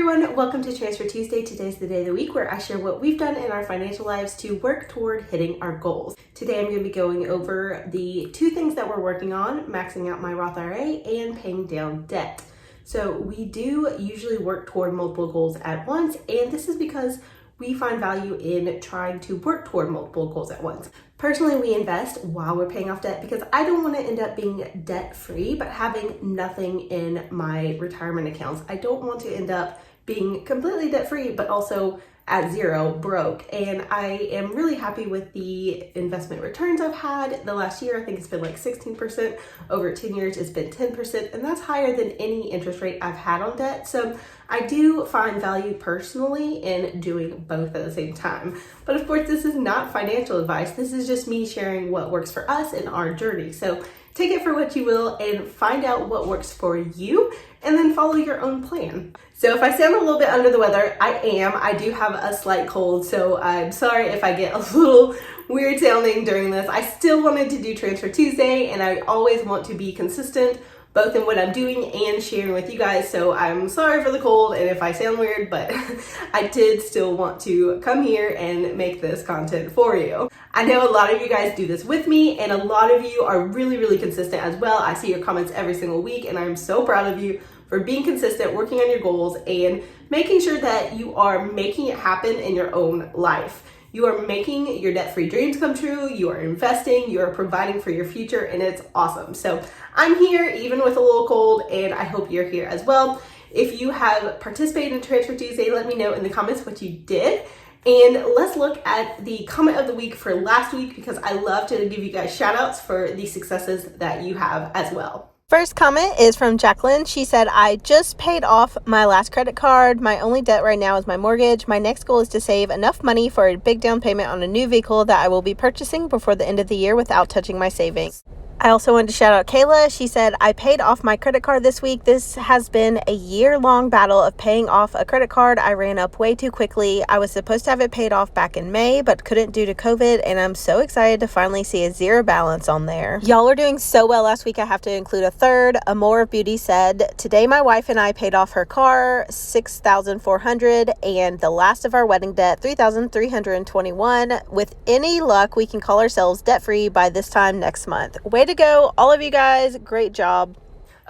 everyone, welcome to Transfer Tuesday. Today's the day of the week where I share what we've done in our financial lives to work toward hitting our goals. Today I'm going to be going over the two things that we're working on, maxing out my Roth IRA and paying down debt. So we do usually work toward multiple goals at once, and this is because we find value in trying to work toward multiple goals at once. Personally, we invest while we're paying off debt because I don't want to end up being debt-free but having nothing in my retirement accounts. I don't want to end up being completely debt-free but also at zero, broke. And I am really happy with the investment returns I've had the last year. I think it's been like 16%. Over 10 years, it's been 10%, and that's higher than any interest rate I've had on debt. So I do find value personally in doing both at the same time. But of course, this is not financial advice. This is just me sharing what works for us in our journey. So take it for what you will and find out what works for you and then follow your own plan. So if I sound a little bit under the weather, I am. I do have a slight cold, so I'm sorry if I get a little weird sounding during this. I still wanted to do Transfer Tuesday, and I always want to be consistent both in what I'm doing and sharing with you guys. So I'm sorry for the cold and if I sound weird, but I did still want to come here and make this content for you. I know a lot of you guys do this with me, and a lot of you are really, really consistent as well. I see your comments every single week, and I'm so proud of you for being consistent, working on your goals, and making sure that you are making it happen in your own life. You are making your debt-free dreams come true, you are investing, you are providing for your future, and it's awesome. So I'm here even with a little cold, and I hope you're here as well. If you have participated in Transfer Tuesday, let me know in the comments what you did. And let's look at the comment of the week for last week, because I love to give you guys shout outs for the successes that you have as well. First comment is from Jacqueline. She said, I just paid off my last credit card. My only debt right now is my mortgage. My next goal is to save enough money for a big down payment on a new vehicle that I will be purchasing before the end of the year without touching my savings. I also wanted to shout out Kayla. She said, I paid off my credit card this week. This has been a year-long battle of paying off a credit card. I ran up way too quickly. I was supposed to have it paid off back in May, but couldn't due to COVID, and I'm so excited to finally see a zero balance on there. Y'all are doing so well last week. I have to include a third. Amore of Beauty said, today my wife and I paid off her car, $6,400, and the last of our wedding debt, $3,321. With any luck, we can call ourselves debt-free by this time next month. Way to go, all of you guys. Great job.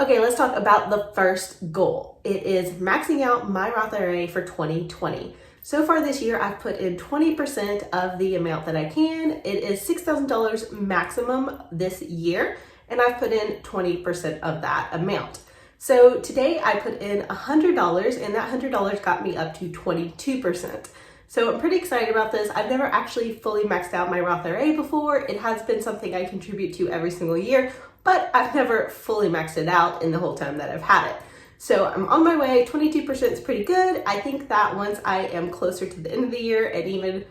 Okay, let's talk about the first goal. It is maxing out my Roth IRA for 2020. So far this year, I've put in 20% of the amount that I can. It is $6,000 maximum this year, and I've put in 20% of that amount. So today I put in $100, and that $100 got me up to 22%. So I'm pretty excited about this. I've never actually fully maxed out my Roth IRA before. It has been something I contribute to every single year, but I've never fully maxed it out in the whole time that I've had it. So I'm on my way. 22% is pretty good. I think that once I am closer to the end of the year and even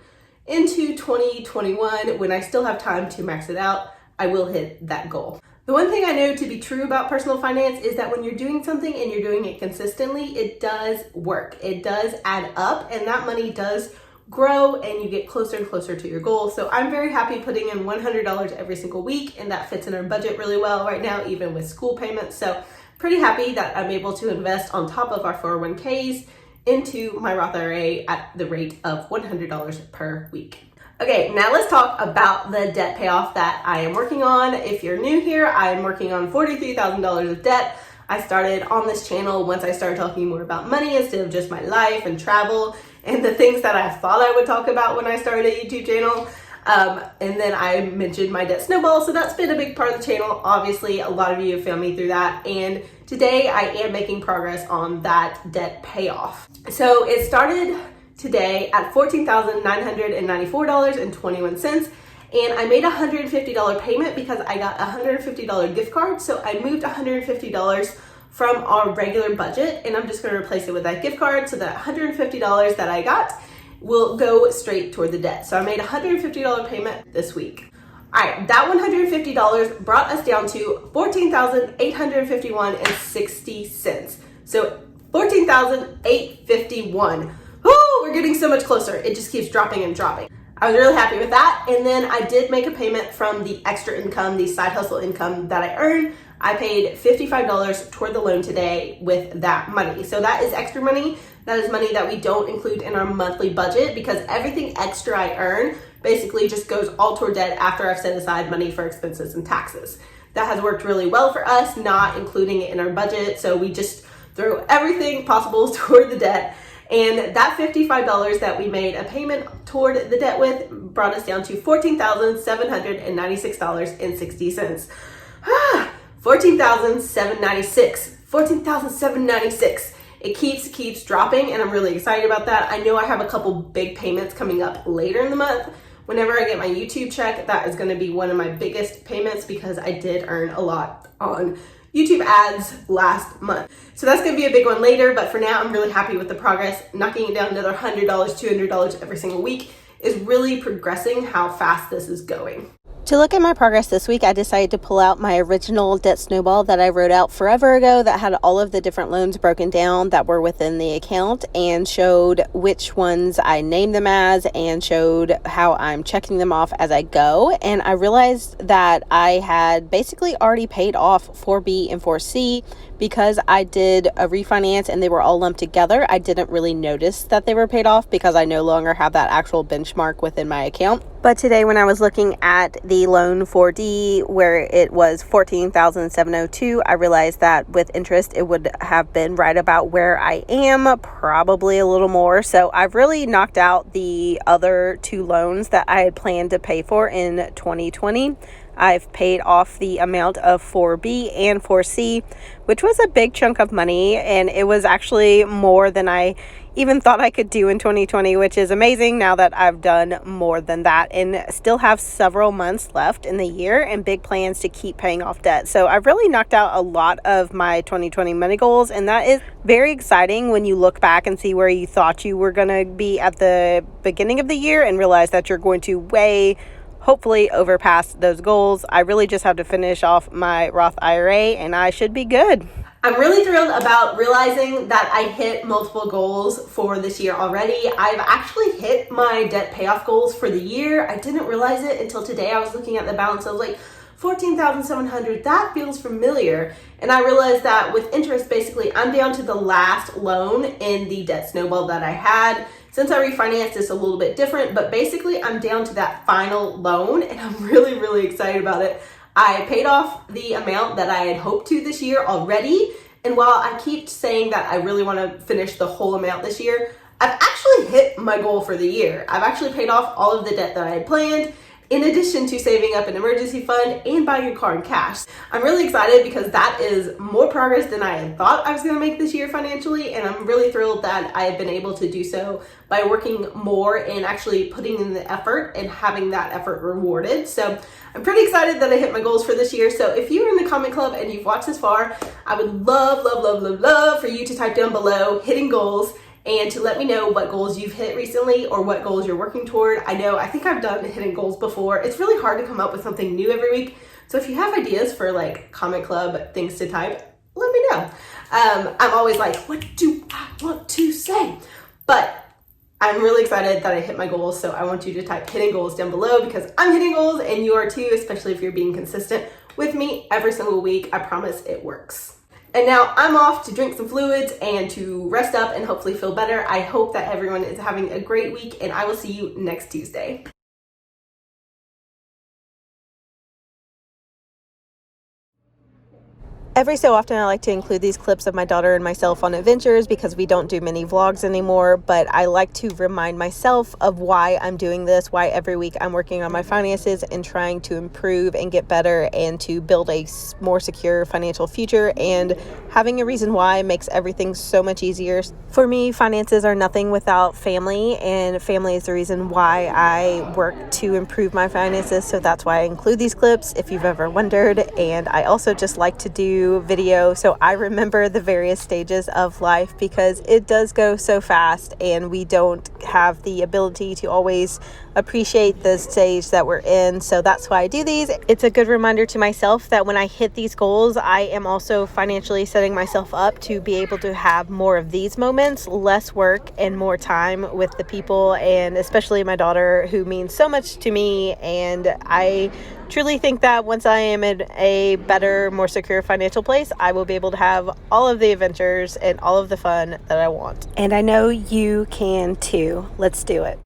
into 2021, when I still have time to max it out, I will hit that goal. The one thing I know to be true about personal finance is that when you're doing something and you're doing it consistently, it does work. It does add up, and that money does grow, and you get closer and closer to your goal. So I'm very happy putting in $100 every single week, and that fits in our budget really well right now, even with school payments. So pretty happy that I'm able to invest on top of our 401ks into my Roth IRA at the rate of $100 per week. Okay, now let's talk about the debt payoff that I am working on. If you're new here, I'm working on $43,000 of debt. I started on this channel once I started talking more about money instead of just my life and travel and the things that I thought I would talk about when I started a YouTube channel. And then I mentioned my debt snowball, so that's been a big part of the channel. Obviously, a lot of you have found me through that, and today I am making progress on that debt payoff. So it started today at $14,994.21, and I made a $150 payment because I got a $150 gift card. So I moved $150 from our regular budget, and I'm just going to replace it with that gift card, so that $150 that I got will go straight toward the debt. So I made a $150 payment this week. All right, that $150 brought us down to $14,851.60. So $14,851. Oh, we're getting so much closer. It just keeps dropping and dropping. I was really happy with that. And then I did make a payment from the extra income, the side hustle income that I earned. I paid $55 toward the loan today with that money. So that is extra money. That is money that we don't include in our monthly budget because everything extra I earn basically just goes all toward debt after I've set aside money for expenses and taxes. That has worked really well for us, not including it in our budget. So we just throw everything possible toward the debt. And that $55 that we made a payment toward the debt with brought us down to $14,796.60. $14,796. It keeps dropping, and I'm really excited about that. I know I have a couple big payments coming up later in the month. Whenever I get my YouTube check, that is going to be one of my biggest payments because I did earn a lot on YouTube ads last month. So that's going to be a big one later, but for now, I'm really happy with the progress. Knocking it down another $100, $200 every single week is really progressing how fast this is going. To look at my progress this week, I decided to pull out my original debt snowball that I wrote out forever ago that had all of the different loans broken down that were within the account and showed which ones I named them as and showed how I'm checking them off as I go. And I realized that I had basically already paid off 4B and 4C because I did a refinance and they were all lumped together. I didn't really notice that they were paid off because I no longer have that actual benchmark within my account. But today when I was looking at the loan 4D where it was $14,702, I realized that with interest it would have been right about where I am, probably a little more. So I've really knocked out the other two loans that I had planned to pay for in 2020. I've paid off the amount of 4B and 4C, which was a big chunk of money, and it was actually more than I even thought I could do in 2020, which is amazing now that I've done more than that and still have several months left in the year and big plans to keep paying off debt. So I've really knocked out a lot of my 2020 money goals, and that is very exciting when you look back and see where you thought you were going to be at the beginning of the year and realize that you're going to hopefully overpass those goals. I really just have to finish off my Roth IRA and I should be good. I'm really thrilled about realizing that I hit multiple goals for this year already. I've actually hit my debt payoff goals for the year. I didn't realize it until today. I was looking at the balance. I was like, $14,700, that feels familiar. And I realized that with interest, basically, I'm down to the last loan in the debt snowball that I had. Since I refinanced, it's a little bit different, but basically I'm down to that final loan and I'm really, really excited about it. I paid off the amount that I had hoped to this year already. And while I keep saying that I really want to finish the whole amount this year, I've actually hit my goal for the year. I've actually paid off all of the debt that I had planned, in addition to saving up an emergency fund and buying a car in cash. I'm really excited because that is more progress than I had thought I was going to make this year financially, and I'm really thrilled that I have been able to do so by working more and actually putting in the effort and having that effort rewarded. So I'm pretty excited that I hit my goals for this year. So if you're in the comment club and you've watched this far, I would love for you to type down below hitting goals and to let me know what goals you've hit recently or what goals you're working toward. I think I've done hitting goals before. It's really hard to come up with something new every week. So if you have ideas for like comment club things to type, let me know. I'm always like, what do I want to say? But I'm really excited that I hit my goals. So I want you to type hitting goals down below because I'm hitting goals and you are too, especially if you're being consistent with me every single week. I promise it works. And now I'm off to drink some fluids and to rest up and hopefully feel better. I hope that everyone is having a great week and I will see you next Tuesday. Every so often I like to include these clips of my daughter and myself on adventures because we don't do many vlogs anymore, but I like to remind myself of why I'm doing this, why every week I'm working on my finances and trying to improve and get better and to build a more secure financial future, and having a reason why makes everything so much easier. For me, finances are nothing without family, and family is the reason why I work to improve my finances, so that's why I include these clips if you've ever wondered. And I also just like to do video so I remember the various stages of life because it does go so fast and we don't have the ability to always appreciate the stage that we're in. So that's why I do these. It's a good reminder to myself that when I hit these goals, I am also financially setting myself up to be able to have more of these moments, less work and more time with the people, and especially my daughter, who means so much to me. And I truly think that once I am in a better, more secure financial place, I will be able to have all of the adventures and all of the fun that I want. And I know you can too. Let's do it.